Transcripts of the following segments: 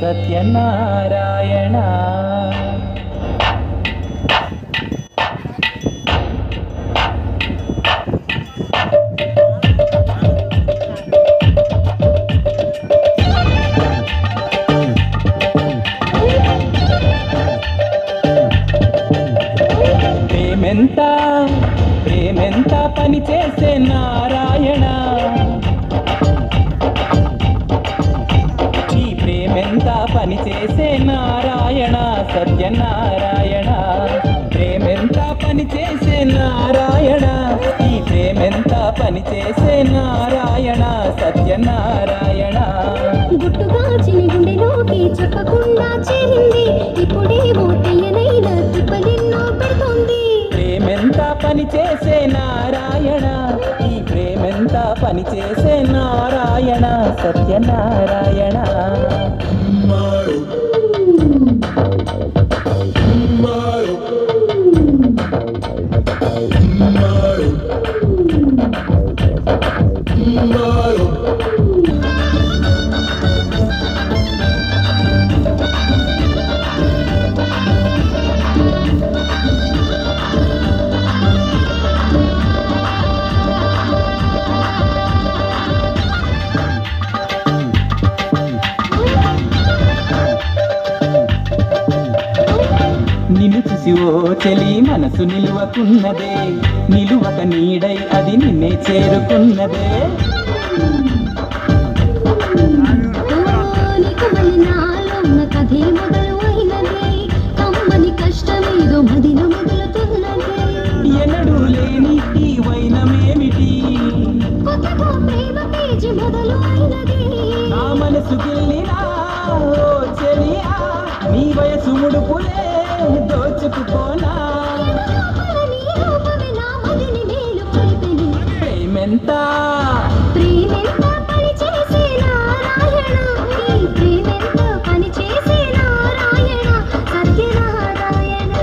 సత్యనారాయణ ప్రేమెంత పని చేసే నారాయణ, ఈ ప్రేమెంత పని చేసే నారాయణ సత్యనారాయణ. ప్రేమెంత పని చేసే నారాయణ, ఈ ప్రేమెంత పని చేసే నారాయణ సత్యనారాయణ. గుట్టుగా చిని గుండెలోకి చెప్పకుండా చేరింది, ఇప్పుడేమో తెలియనైన తిప్పలెన్నో పెడుతుంది. ప్రేమెంత పని చేసే నారాయణ, ఈ ప్రేమెంత పని చేసే నారాయణ సత్యనారాయణ. నిన్ను చూసి ఓ చెలి మనసు నిలువకున్నదే, నిలువక నీడై అది నిన్నే చేరుకున్నదే. ఎన్నడూ లేని ఈ వైనమేమిటి, నా మనసు గిల్లినా ఓ చెలియా, నీ వయసు ముడుపులే దోచుకుపోనా. ప్రేమెంత పని చేసే నారాయణ, ఈ ప్రేమెంత పని చేసే నారాయణ సత్యనారాయణ.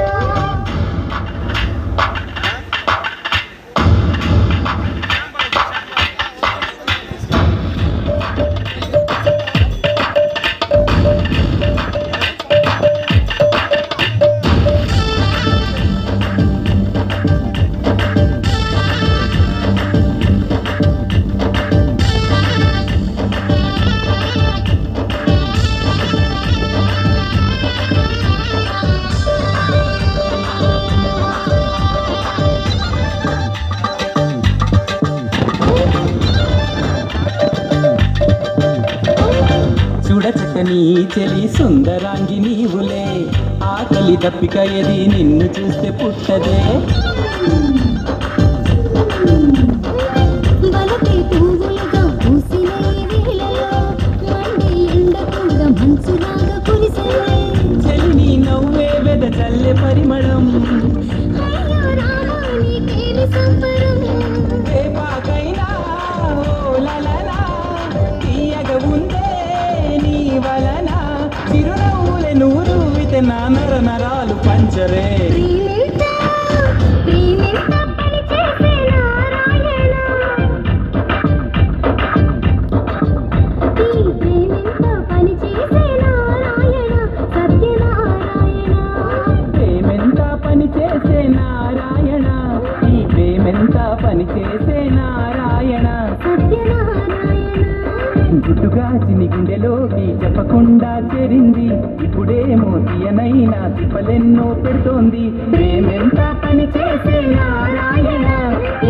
చూడచక్కని చెలి సుందరాంగి నీవులే, ఆకలి దప్పిక ఎది నిన్ను చూస్తే పుట్టదే. చెలి నీ నవ్వే వెద చల్లే పరిమళం, ఏ పాకైనా ఓలలలా తీయగ ఉందే నీ వలన. చిరునవ్వులే నూరు వితే నా నర నరాలు పంచరే. ప్రేమెంత పని చేసే నారాయణ, ఈ ప్రేమెంత పని చేసే నారాయణ సత్యనారాయణ. గుట్టుగా చిని గుండెలోకి చెప్పకుండా చేరింది, ఇప్పుడేమో తీయనైనా తిప్పలెన్నో పెడుతోంది. ప్రేమెంత పని చేసే నారాయణ,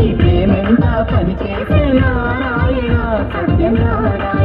ఈ ప్రేమెంత పని చేసే నారాయణ సత్యనారాయణ.